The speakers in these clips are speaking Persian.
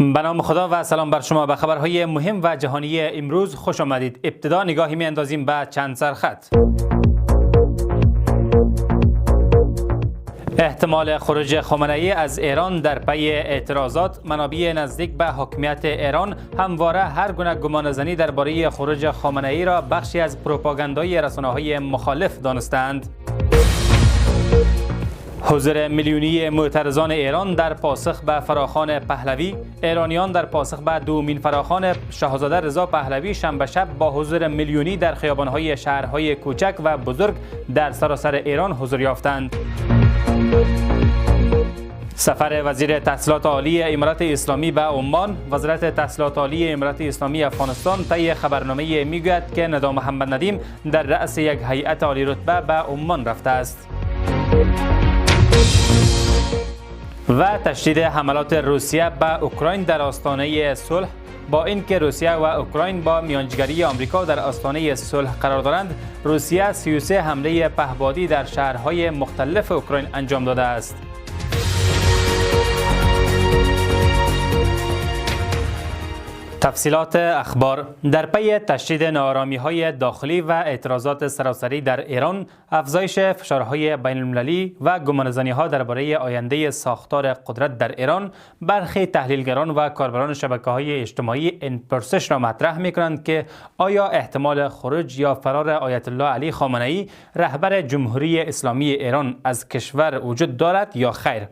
به نام خدا و سلام بر شما. به خبرهای مهم و جهانی امروز خوش آمدید. ابتدا نگاهی می اندازیم به چند سرخط. احتمال خروج خامنه‌ای از ایران در پی اعتراضات. منابع نزدیک به حاکمیت ایران همواره هر گونه گمانه‌زنی درباره خروج خامنه‌ای را بخشی از پروپاگاندای رسانه‌های مخالف دانستند. حضور میلیونی معترضان ایران در پاسخ به فراخوان پهلوی. ایرانیان در پاسخ به دومین فراخوان شاهزاده رضا پهلوی شنبه شب با حضور میلیونی در خیابان‌های شهرهای کوچک و بزرگ در سراسر ایران حضور یافتند. سفر وزیر تحصیلات عالی امارات اسلامی به عمان. وزارت تحصیلات عالی امارات اسلامی افغانستان طی خبرنامه میگوید که ندا محمد ندیم در رأس یک هیئت عالی رتبه به عمان رفته است. و تشدید حملات روسیه به اوکراین در آستانه صلح. با اینکه روسیه و اوکراین با میانجیگری آمریکا در آستانه صلح قرار دارند، روسیه 33 حمله پهپادی در شهرهای مختلف اوکراین انجام داده است. تفصیلات اخبار. در پی تشدید ناآرامی‌های داخلی و اعتراضات سراسری در ایران، افزایش فشارهای بین‌المللی و گمانه‌زنی‌ها درباره آینده ساختار قدرت در ایران، برخی تحلیلگران و کاربران شبکه‌های اجتماعی این پرسش را مطرح می‌کنند که آیا احتمال خروج یا فرار آیت الله علی خامنه‌ای رهبر جمهوری اسلامی ایران از کشور وجود دارد یا خیر؟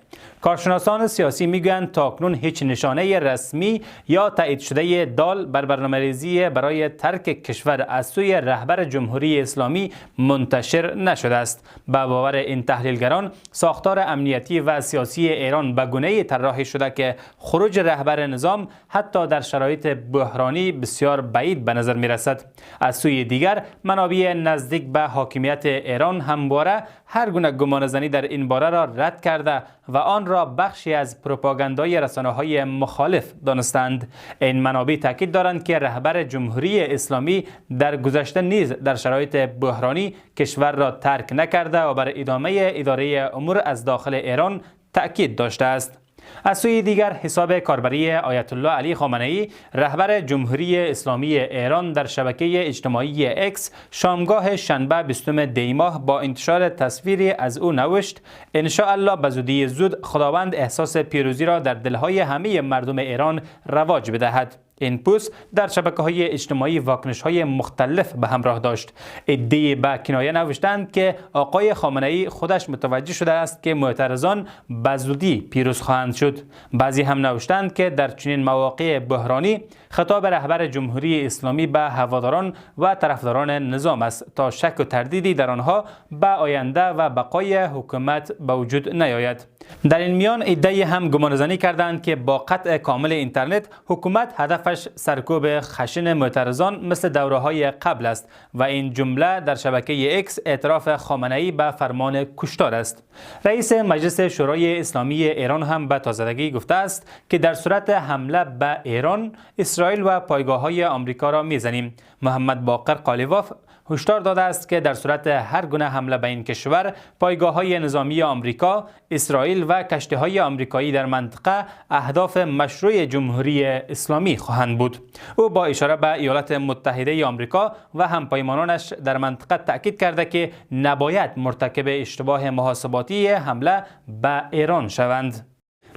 کارشناسان سیاسی میگویند تاکنون هیچ نشانه رسمی یا تایید شده دال بر برنامه‌ریزی برای ترک کشور از سوی رهبر جمهوری اسلامی منتشر نشده است. به باور این تحلیلگران، ساختار امنیتی و سیاسی ایران به گونه‌ای طراحی شده که خروج رهبر نظام حتی در شرایط بحرانی بسیار بعید به نظر می‌رسد. از سوی دیگر، منابع نزدیک به حاکمیت ایران همواره هر گونه گمانه‌زنی در این باره را رد کرده و آن را بخشی از پروپاگاندای رسانه‌های مخالف دانستند. این منابع تاکید دارند که رهبر جمهوری اسلامی در گذشته نیز در شرایط بحرانی کشور را ترک نکرده و بر ادامه اداره امور از داخل ایران تاکید داشته است. از سوی دیگر، حساب کاربری آیت الله علی خامنه‌ای رهبر جمهوری اسلامی ایران در شبکه اجتماعی اکس شامگاه شنبه 20 دی ماه با انتشار تصویری از او نوشت: ان شاء الله به زودی زود خداوند احساس پیروزی را در دلهای همه مردم ایران رواج بدهد. این پست در شبکه‌های اجتماعی واکنش‌های مختلف به همراه داشت. عده‌ای به کنایه نوشتند که آقای خامنه‌ای خودش متوجه شده است که معترضان به زودی پیروز خواهند شد. بعضی هم نوشتند که در چنین مواقع بحرانی خطاب رهبر جمهوری اسلامی به هواداران و طرفداران نظام است تا شک و تردیدی در آنها به آینده و بقای حکومت به وجود نیاید. در این میان عده‌ای هم گمانه‌زنی کردند که با قطع کامل اینترنت حکومت هدفش سرکوب خشن معترضان مثل دوره‌های قبل است و این جمله در شبکه اکس اعتراف خامنه‌ای به فرمان کشتار است. رئیس مجلس شورای اسلامی ایران هم به تازگی گفته است که در صورت حمله به ایران، اسرائیل و پایگاه‌های آمریکا را می‌زنیم. محمد باقر قالیباف هشدار داده است که در صورت هر گونه حمله به این کشور، پایگاه‌های نظامی آمریکا، اسرائیل و کشتی‌های آمریکایی در منطقه اهداف مشروع جمهوری اسلامی خواهند بود. او با اشاره به ایالات متحده آمریکا و همپیمانانش در منطقه تاکید کرده که نباید مرتکب اشتباه محاسباتی حمله به ایران شوند.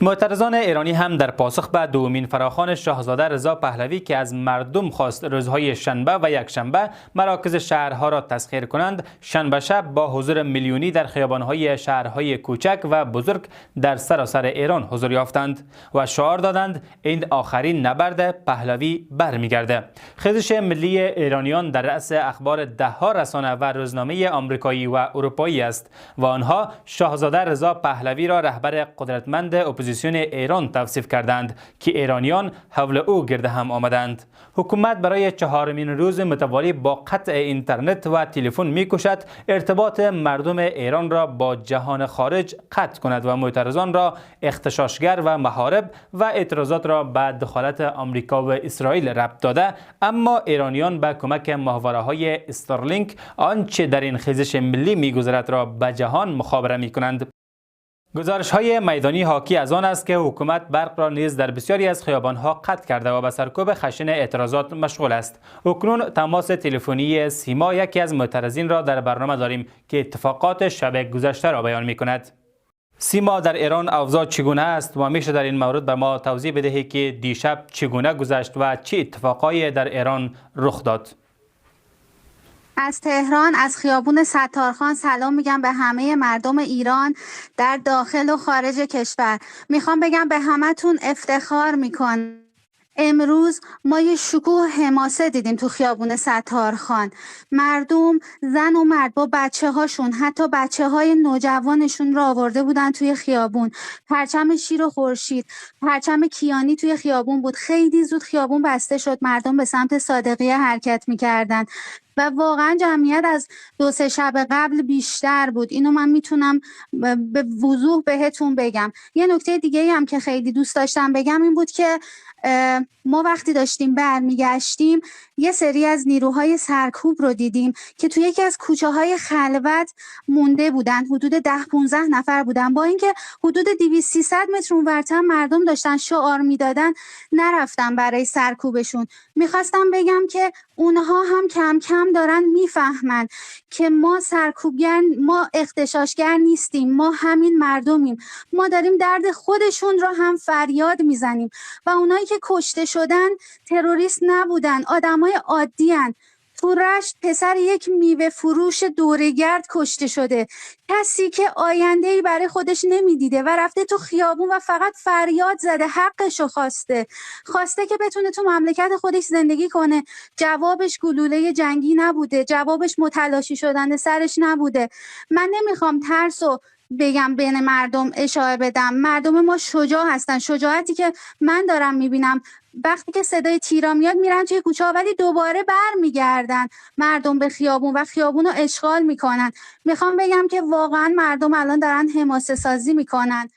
معترضان ایرانی هم در پاسخ به دومین فراخوان شاهزاده رضا پهلوی که از مردم خواست روزهای شنبه و یکشنبه مراکز شهرها را تسخیر کنند، شنبه شب با حضور میلیونی در خیابان‌های شهرهای کوچک و بزرگ در سراسر ایران حضور یافتند و شعار دادند این آخرین نبرد پهلوی برمیگرده. خیزش ملی ایرانیان در رأس اخبار ده‌ها رسانه و روزنامه آمریکایی و اروپایی است و آنها شاهزاده رضا پهلوی را رهبر قدرتمند اپوزیسیون ایران توصیف کردند که ایرانیان حول او گرد هم آمدند. حکومت برای چهارمین روز متوالی با قطع اینترنت و تلفن می‌کوشد ارتباط مردم ایران را با جهان خارج قطع کند و معترضان را اغتشاشگر و محارب و اعتراضات را به دخالت آمریکا و اسرائیل ربط داده، اما ایرانیان با کمک ماهواره‌های استارلینک آنچه در این خیزش ملی می‌گذرد را به جهان مخابره می‌کنند. گزارش‌های میدانی حاکی از آن است که حکومت برق را نیز در بسیاری از خیابان‌ها قطع کرده و به سرکوب خشن اعتراضات مشغول است. اکنون تماس تلفنی سیما یکی از معترضین را در برنامه داریم که اتفاقات شب گذشته را بیان می‌کند. سیما، در ایران اوضاع چگونه است و میشه در این مورد به ما توضیح بدهی که دیشب چگونه گذشت و چه اتفاقایی در ایران رخ داد؟ از تهران، از خیابون ستارخان سلام میگم به همه مردم ایران در داخل و خارج کشور. میخوام بگم به همتون افتخار میکنم. امروز ما یه شکوه حماسه دیدیم تو خیابون ستارخان. مردم، زن و مرد با بچه هاشون، حتی بچه های نوجوانشون را آورده بودن توی خیابون. پرچم شیر و خورشید، پرچم کیانی توی خیابون بود. خیلی زود خیابون بسته شد، مردم به سمت صادقیه حرکت میکردن و واقعا جمعیت از 2-3 شب قبل بیشتر بود. اینو من میتونم به وضوح بهتون بگم. یه نکته دیگه هم که خیلی دوست داشتم بگم این بود که ما وقتی داشتیم برمیگشتیم یه سری از نیروهای سرکوب رو دیدیم که توی یکی از کوچه‌های خلوت مونده بودن. حدود 10-15 نفر بودن. با اینکه حدود 200-300 متر اونورتر مردم داشتن شعار میدادن، نرفتن برای سرکوبشون. میخواستم بگم که اونها هم کم کم دارن میفهمن که ما سرکوبگر، ما اغتشاشگر نیستیم، ما همین مردمیم. ما داریم درد خودشون رو هم فریاد میزنیم و اونایی که کشته شدن تروریست نبودن، آدمای عادی هن. تو رشت پسر یک میوه فروش دوره‌گرد کشته شده، کسی که آینده‌ای برای خودش نمیدیده و رفته تو خیابون و فقط فریاد زده، حقشو خواسته که بتونه تو مملکت خودش زندگی کنه. جوابش گلوله جنگی نبوده، جوابش متلاشی شدن سرش نبوده. من نمیخوام ترسو بگم بین مردم اشاعه بدم. مردم ما شجاع هستن. شجاعتی که من دارم میبینم وقتی که صدای تیرا میاد میرن توی کوچه ها، ولی دوباره برمیگردن مردم به خیابون و خیابون رو اشغال میکنن. میخوام بگم که واقعا مردم الان دارن حماسه سازی میکنن.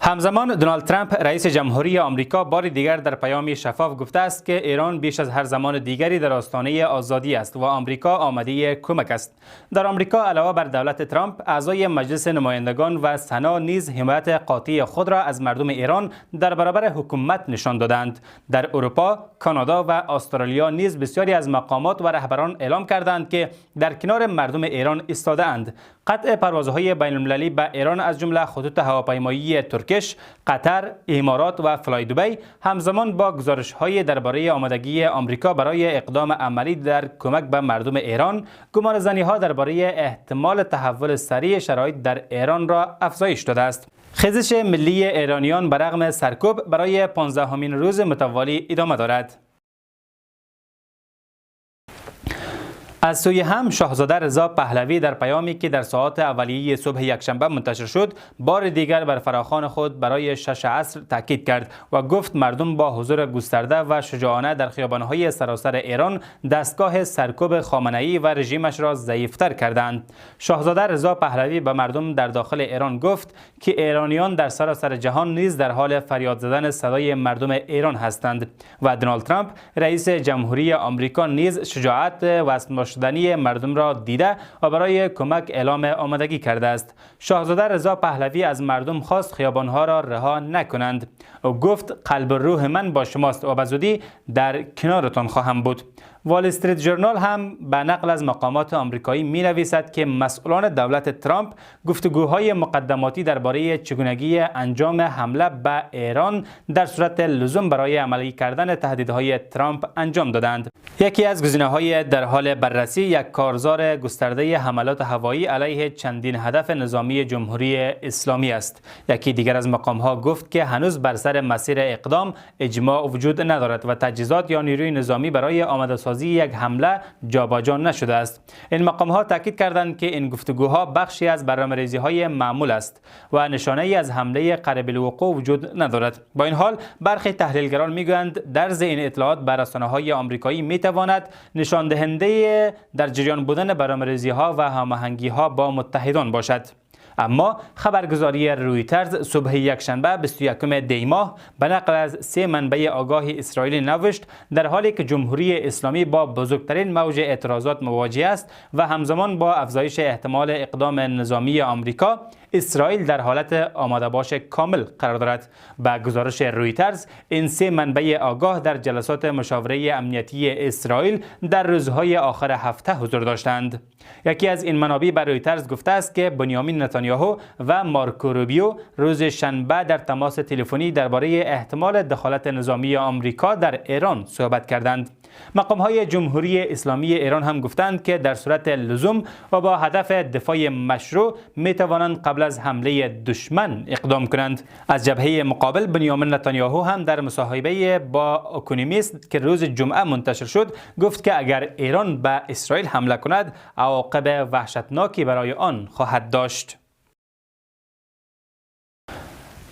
همزمان دونالد ترامپ رئیس جمهوری آمریکا بار دیگر در پیامی شفاف گفته است که ایران بیش از هر زمان دیگری در آستانه آزادی است و آمریکا آماده کمک است. در آمریکا علاوه بر دولت ترامپ، اعضای مجلس نمایندگان و سنا نیز حمایت قاطع خود را از مردم ایران در برابر حکومت نشان دادند. در اروپا، کانادا و استرالیا نیز بسیاری از مقامات و رهبران اعلام کردند که در کنار مردم ایران ایستاده‌اند. قطع پروازهای بین المللی به ایران از جمله خطوط هواپیمایی ترکش، قطر، امارات و فلای دبی همزمان با گزارش‌های درباره آمادگی آمریکا برای اقدام عملی در کمک به مردم ایران، گمانه‌زنی‌ها درباره احتمال تحول سریع شرایط در ایران را افزایش داده است. خیزش ملی ایرانیان به رغم سرکوب برای 15مین روز متوالی ادامه دارد. از سوی هم شاهزاده رضا پهلوی در پیامی که در ساعات اولیه صبح یکشنبه منتشر شد، بار دیگر بر فراخوان خود برای 6 عصر تاکید کرد و گفت مردم با حضور گسترده و شجاعانه در خیابان‌های سراسر ایران دستگاه سرکوب خامنه‌ای و رژیمش را ضعیف‌تر کردند. شاهزاده رضا پهلوی به مردم در داخل ایران گفت که ایرانیان در سراسر جهان نیز در حال فریاد زدن صدای مردم ایران هستند و دونالد ترامپ رئیس جمهوری آمریکا نیز شجاعت و شدنی مردم را دیده و برای کمک اعلام آمادگی کرده است. شاهزاده رضا پهلوی از مردم خواست خیابانها را رها نکنند و گفت قلب و روح من با شماست و به زودی در کنارتان خواهم بود. وال استریت ژورنال هم به نقل از مقامات آمریکایی می نویسد که مسئولان دولت ترامپ گفتگوهای مقدماتی درباره چگونگی انجام حمله به ایران در صورت لزوم برای عملی کردن تهدیدهای ترامپ انجام دادند. یکی از گزینه‌های در حال بررسی یک کارزار گسترده حملات هوایی علیه چندین هدف نظامی جمهوری اسلامی است. یکی دیگر از مقام‌ها گفت که هنوز بر سر مسیر اقدام اجماع وجود ندارد و تجهیزات یا نیروی نظامی برای آماده یک حمله جابجا نشده است. این مقام‌ها تاکید کردند که این گفتگوها بخشی از برنامه‌ریزی‌های معمول است و نشانه‌ای از حمله قریب الوقوع وجود ندارد. با این حال برخی تحلیلگران می‌گویند درز این اطلاعات بر رسانه‌های آمریکایی می‌تواند نشان دهنده در جریان بودن برنامه‌ریزی‌ها و هماهنگی‌ها با متحدان باشد. اما خبرگزاری رویترز صبح یکشنبه 21 دی ماه به نقل از 3 منبع آگاه اسرائیلی نوشت در حالی که جمهوری اسلامی با بزرگترین موج اعتراضات مواجه است و همزمان با افزایش احتمال اقدام نظامی آمریکا، اسرائیل در حالت آماده باش کامل قرار دارد. با گزارش رویترز، این سه منبع آگاه در جلسات مشاوره امنیتی اسرائیل در روزهای آخر هفته حضور داشتند. یکی از این منابع به رویترز گفته است که بنیامین نتانیاهو و مارکو روبیو روز شنبه در تماس تلفنی درباره احتمال دخالت نظامی آمریکا در ایران صحبت کردند. مقام‌های جمهوری اسلامی ایران هم گفتند که در صورت لزوم و با هدف دفاع مشروع می‌توانند قبل از حمله دشمن اقدام کنند. از جبهه مقابل بنیامین نتانیاهو هم در مصاحبه با اکونومیست که روز جمعه منتشر شد گفت که اگر ایران به اسرائیل حمله کند عواقب وحشتناکی برای آن خواهد داشت.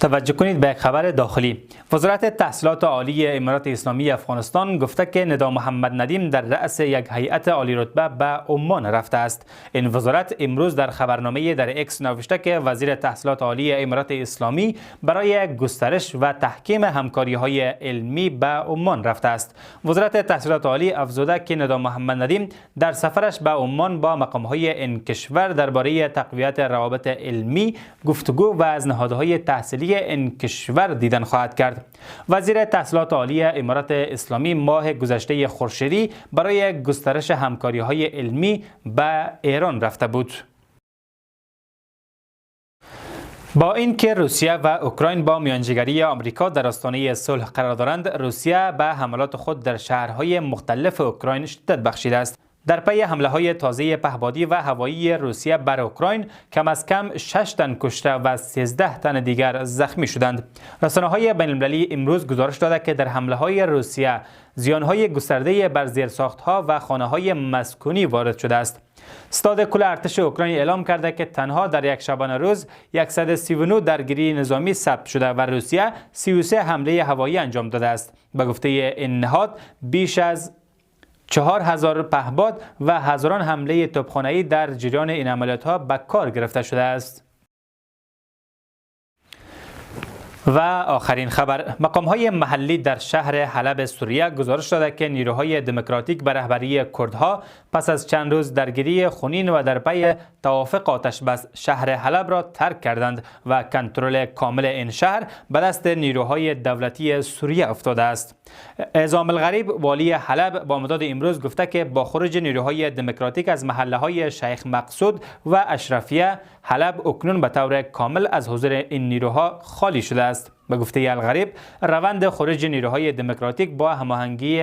توجه کنید به یک خبر داخلی. وزارت تحصیلات عالی امارات اسلامی افغانستان گفته که ندا محمد ندیم در رأس یک هیئت عالی رتبه به عمان رفته است. این وزارت امروز در خبرنامه در اکس نوشته که وزیر تحصیلات عالی امارات اسلامی برای گسترش و تحکیم همکاری‌های علمی به عمان رفته است. وزارت تحصیلات عالی افزوده که ندا محمد ندیم در سفرش به عمان با مقام‌های این کشور درباره تقویت روابط علمی گفتگو و از نهادهای تحصیلی این کشور دیدن خواهد کرد. وزیر تحصیلات عالی امارات اسلامی ماه گذشته خورشیدی برای گسترش همکاری‌های علمی به ایران رفته بود. با اینکه روسیه و اوکراین با میانجیگری آمریکا در آستانه صلح قرار دارند، روسیه به حملات خود در شهرهای مختلف اوکراین شدت بخشیده است. در پی حمله‌های تازه پهپادی و هوایی روسیه بر اوکراین کم از کم 6 تن کشته و 13 تن دیگر زخمی شدند. رسانه‌های بین‌المللی امروز گزارش داده که در حمله‌های روسیه زیان‌های گسترده بر زیرساخت‌ها و خانه‌های مسکونی وارد شده است. ستاد کل ارتش اوکراین اعلام کرده که تنها در یک شبانه روز 139 درگیری نظامی ثبت شده و روسیه 33 حمله هوایی انجام داده است. به گفته این نهاد بیش از 4000 پهپاد و هزاران حمله توپخانه‌ای در جریان این عملیات‌ها به کار گرفته شده است. و آخرین خبر، مقام‌های محلی در شهر حلب سوریه گزارش داده که نیروهای دموکراتیک به رهبری کردها پس از چند روز درگیری خونین و در پی توافق آتش بس شهر حلب را ترک کردند و کنترل کامل این شهر به دست نیروهای دولتی سوریه افتاده است. اعظام الغریب والی حلب با مداد امروز گفته که با خروج نیروهای دموکراتیک از محله‌های شیخ مقصود و اشرفیه، حلب اکنون به طور کامل از حضور این نیروها خالی شده است. به گفته الغریب، روند خروج نیروهای دموکراتیک با هماهنگی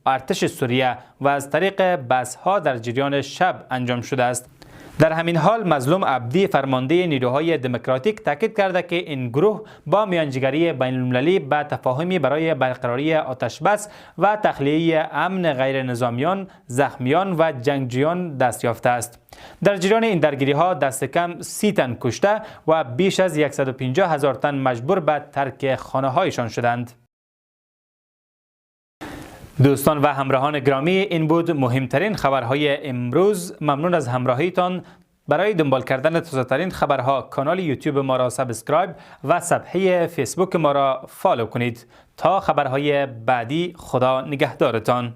ارتش سوریه و از طریق بس‌ها در جریان شب انجام شده است. در همین حال مظلوم عبدی فرمانده نیروهای دموکراتیک تاکید کرده که این گروه با میانجیگری بین‌المللی به تفاهمی برای برقراری آتش بس و تخلیه امن غیر نظامیان، زخمیان و جنگجویان دست یافته است. در جریان این درگیری‌ها دست کم 30 تن کشته و بیش از 150,000 تن مجبور به ترک خانه‌هایشان شدند. دوستان و همراهان گرامی، این بود مهمترین خبرهای امروز. ممنون از همراهیتان. برای دنبال کردن تازه‌ترین خبرها کانال یوتیوب ما را سابسکرایب و صفحه فیسبوک ما را فالو کنید. تا خبرهای بعدی، خدا نگهدارتان.